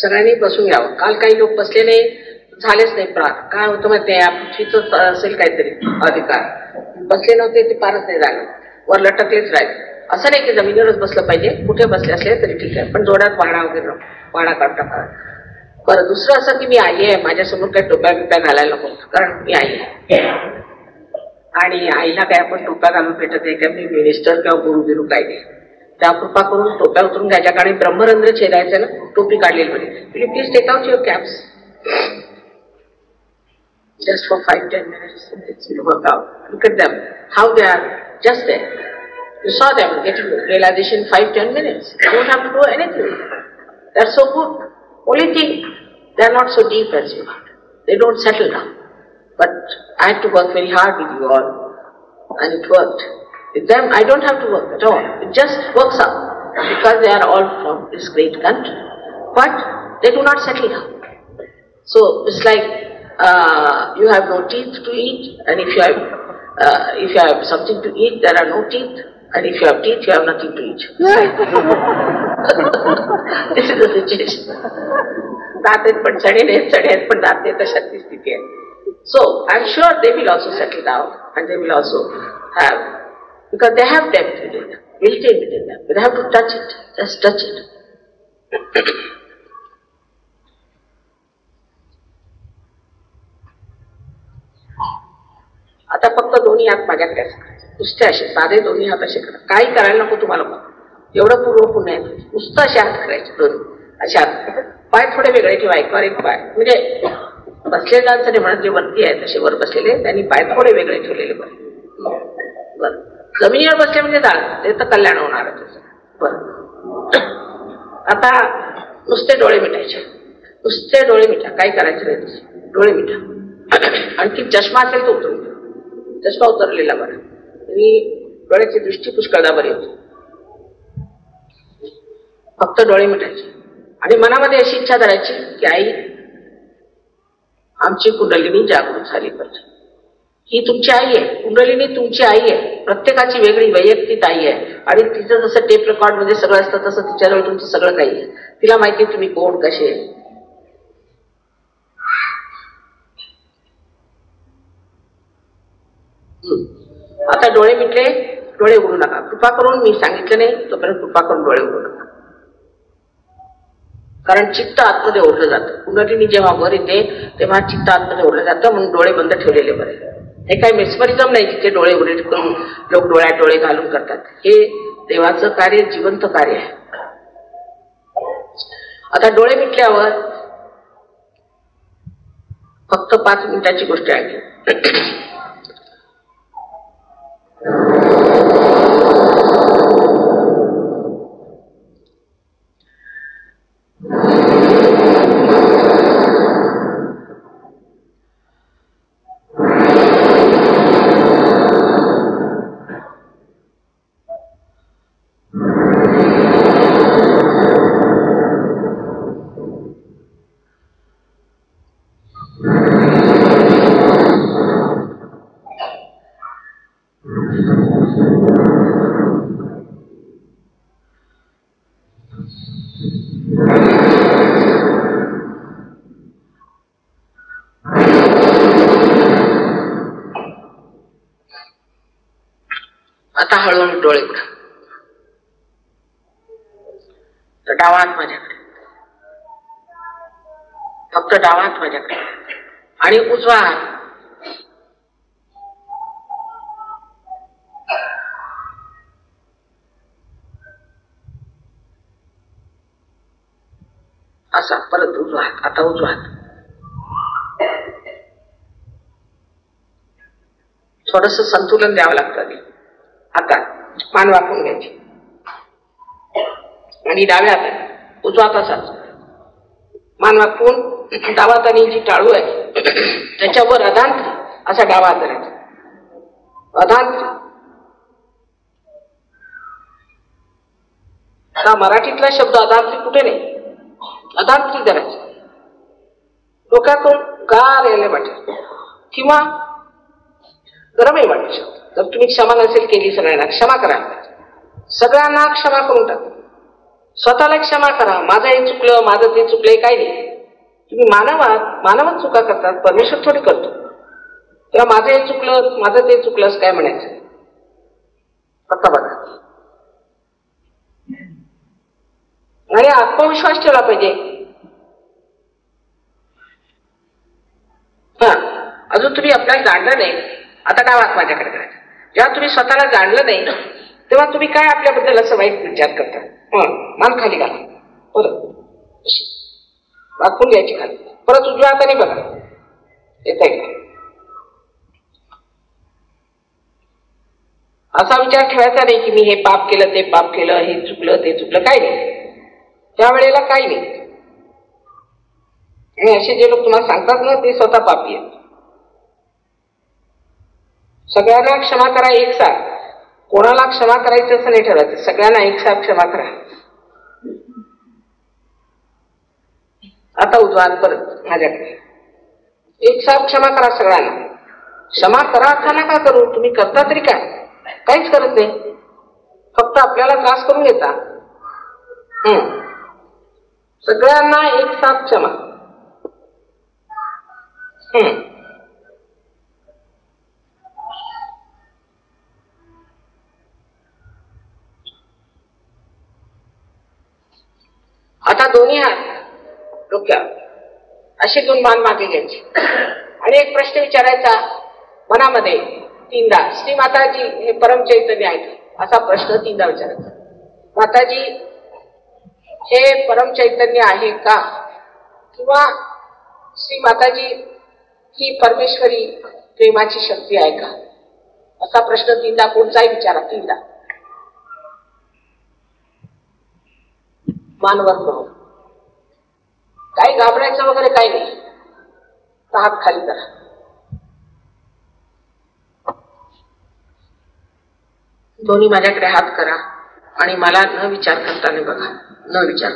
सगळ्यांनी बसून घ्यावं. काल काही लोक बसले नाही, झालेच नाही प्राण. काय होतं मग ते पृथ्वीच असेल काहीतरी अधिकार, बसले नव्हते ते फारच नाही झालं, वर लटकलेच राहिले. असं नाही की जमिनीवरच बसलं पाहिजे, कुठे बसले असले तरी ठीक आहे, पण जोरात वाडा वगैरे वाडा काढता. बरं, दुसरं असं की मी आई आहे, माझ्यासमोर काही टोप्या बिप्या घालायला नको, कारण मी आई आहे आणि आईला काय आपण टोप्या घालून भेटत नाही का, मी मिनिस्टर किंवा गुरु बिरू काय नाही. त्या कृपा करून टोप्या उतरून घ्यायच्या, कारण ब्रह्मरंध्र छेदायचं ना, टोपी काढलेली बरी. Please take out your caps just for 5-10 minutes. It's work out. Look at them, how they are just there. You saw them getting realization 5-10 minutes. You don't have to do anything. That's so good. Only thing, they are not so deep as you are. They don't settle down. But I had to work very hard with you all, and it worked. With them, I don't have to work at all. It just works out because they are all from this great country. But they do not settle down. So it's like you have no teeth to eat, and if you have something to eat, there are no teeth, and if you have teeth, you have nothing to eat. This is the situation. दात आहेत पण चढे नाहीत, चढे आहेत पण दात नाही, तशाची स्थिती आहे. So I'm sure they will also settle down, and they will also have, because they have depth within them, built-in within them, but they have to touch it, just touch it. आता फक्त दोन्ही हात माझ्याकडे असतात, नुसते असे साधे दोन्ही हात असे करा, काही करायला नको तुम्हाला, एवढं पूर्व पुण्य आहे. नुसतं असे हात करायचे दोन्ही, असे हात. पाय थोडे वेगळे ठेवा, एकवर एक पाय, म्हणजे बसलेल्यांचं नाही म्हणत, जे वरती आहे तसे वर बसलेले, त्यांनी पाय थोडे वेगळे ठेवलेले बरे. बरं, जमिनीवर बसले म्हणजे झालं, ते तर कल्याण होणार आहे त्याचं. बरं, आता नुसते डोळे मिटायचे, नुसते डोळे मिटा, काही करायचं नाही, तसे डोळे मिटा. आणखी चष्मा असेल तो उतरून, चष्मा उतरलेला बरं, आणि डोळ्याची दृष्टी पुष्कळदा बरी होती. फक्त डोळे मिटायचे आणि मनामध्ये अशी इच्छा धरायची की आई, आमची कुंडलिनी जागृत झाली पाहिजे. ही तुमची आई आहे, कुंडलिनी तुमची आई आहे, प्रत्येकाची वेगळी वैयक्तिक आई आहे, आणि तिचं जसं टेप रेकॉर्ड मध्ये सगळं असतं तसं तिच्याजवळ तुमचं सगळं काही आहे. तिला माहिती तुम्ही कोण, कसे. आता डोळे मिटले, डोळे उघडू नका, कृपा करून. मी सांगितलं नाही तोपर्यंत कृपा करून डोळे उघडू नका, कारण चित्त आतमध्ये ओढलं जातं. कुंडलिनी जेव्हा वर येते तेव्हा चित्त आतमध्ये ओढलं जातं, म्हणून डोळे बंद ठेवलेले बरे. हे काही मेस्मरिझम नाही जिथे डोळे उघडे करून लोक डोळ्यात डोळे घालून करतात. हे देवाचं कार्य, जिवंत कार्य आहे. आता डोळे मिटल्यावर फक्त 5 मिनिटाची गोष्ट आहे. आता हळूहळू डोळे उघडा. तर डावा हात माझ्याकडे, फक्त डावा हात माझ्याकडे, आणि उजवा हात असा, परत उजवा हात. आता उजवा हात थोडस संतुलन द्यावं लागतं. आता मान वाकून घ्यायची, आणि डाव्या हाताने उजवा हात असाच मान वाकून, डावा हाताने जी टाळू आहे त्याच्यावर अधांत्री असा डावा हात धरायचा. अधांत्री आता मराठीतला शब्द अधांत्री कुठे नाही, अधांत्री धरायचं. डोक्यातून गार यायला वाटेल किंवा गरमही वाटेल. जर तुम्ही क्षमा नसेल केली सगळ्यांना, क्षमा करा, सगळ्यांना क्षमा करून टाका. स्वतःला क्षमा करा. माझं हे चुकलं, माझं ते चुकलंय, काय नाही. तुम्ही मानवच चुका करतात, परमेश्वर थोडी करतो. तेव्हा माझं हे चुकलं, माझं ते चुकलंच काय म्हणायचं. फक्त बघा. आणि आत्मविश्वास ठेवला पाहिजे. हा, अजून तुम्ही आपल्याला जाणलं नाही. आता डावात माझ्याकडे करायचं. जेव्हा तुम्ही स्वतःला जाणलं नाही तेव्हा तुम्ही काय आपल्याबद्दल असं वाईट विचार करता. मान खाली घाला, परत वाकून घ्यायची खाली, परत उजव्या हाताने बघा. येत आहे असा विचार ठेवायचा नाही की मी हे पाप केलं, ते पाप केलं, हे चुकलं, ते चुकलं, काय नाही. त्यावेळेला काही नाही. आणि असे जे लोक तुम्हाला सांगतात ना ते स्वतः पापी आहेत. सगळ्यांना क्षमा करा एकसाथ. कोणाला क्षमा करायचं असं नाही ठरवायचं, सगळ्यांना एकसाथ क्षमा करा. आता उजवान परत माझ्याकडे. एकसाथ क्षमा करा सगळ्यांना. क्षमा करा असा नका करू. तुम्ही करता तरी काय, काहीच करत नाही, फक्त आपल्याला त्रास करून घेता. सगळ्यांना एकसाथ क्षमा. आता दोन्ही हात डोक्यावर असे दोन मान मागे घ्यायचे आणि एक प्रश्न विचारायचा मनामध्ये 3दा. श्री माताजी हे परम चैतन्य आहेत असा प्रश्न 3दा विचारायचा. माताजी हे परम चैतन्य आहे का, किंवा श्री माताजी ही परमेश्वरी प्रेमाची शक्ती आहे का, असा प्रश्न 3दा कोणताही विचारा. 3दा मानवर म्हणून. काही घाबरायचं वगैरे काही नाही. हात खाली करा. दोन्ही माझ्याकडे हात करा आणि मला न विचार करताना बघा. न विचार.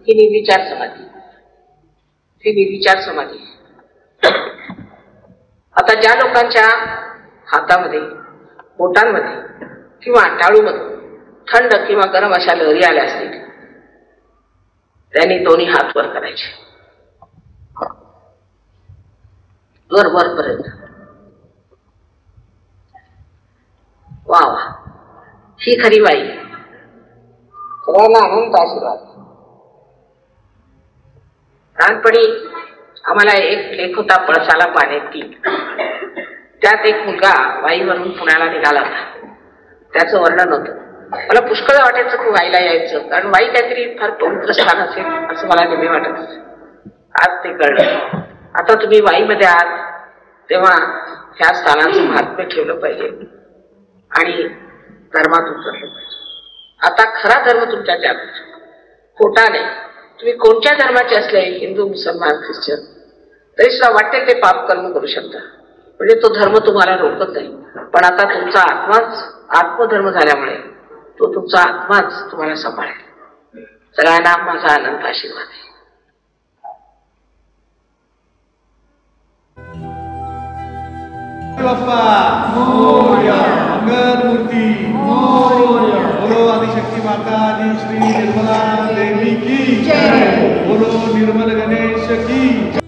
ही निर्विचार समाधी. ही निर्विचार समाधी. आता ज्या लोकांच्या हातामध्ये, बोटांमध्ये किंवा टाळूमध्ये थंड किंवा गरम अशा लहरी आल्या असतील त्यांनी दोन्ही हात वर करायचे, वरपर्यंत. वा वा, ही खरी बाई. सर्वांना अनंत आशीर्वाद. लहानपणी आम्हाला एक लेख होता पळसाला पाण्यात ती. त्यात एक मुलगा वाईवरून पुण्याला निघाला होता. त्याचं वर्णन होतं. मला पुष्कळ वाटायचं की वाईला यायचं, कारण वाई काहीतरी फार पवित्र स्थान असेल असं मला नेहमी वाटत असे. आज ते कळलं. आता तुम्ही वाईमध्ये आहात तेव्हा ह्या स्थानाचं महात्म्य ठेवलं पाहिजे आणि धर्मात उतरलं पाहिजे. आता खरा धर्म तुमच्या त्यात, खोटा नाही. तुम्ही कोणत्या धर्माचे असले, हिंदू, मुसलमान, ख्रिश्चन, तरी सुद्धा वाटते ते पाप कर्म करू शकता, म्हणजे तो धर्म तुम्हाला रोखत नाही. पण आता तुमचा आत्माच आत्मधर्म झाल्यामुळे तो तुमचा आत्माच तुम्हाला सांभाळेल. सगळ्यांना माझा अनंत आशीर्वाद आहे. बाप्पा मोरया, मंगलमूर्ती मोरया. बोलो आदिशक्ती माता आदि श्री निर्मला देवी की जय. बोलो निर्मल गणेश की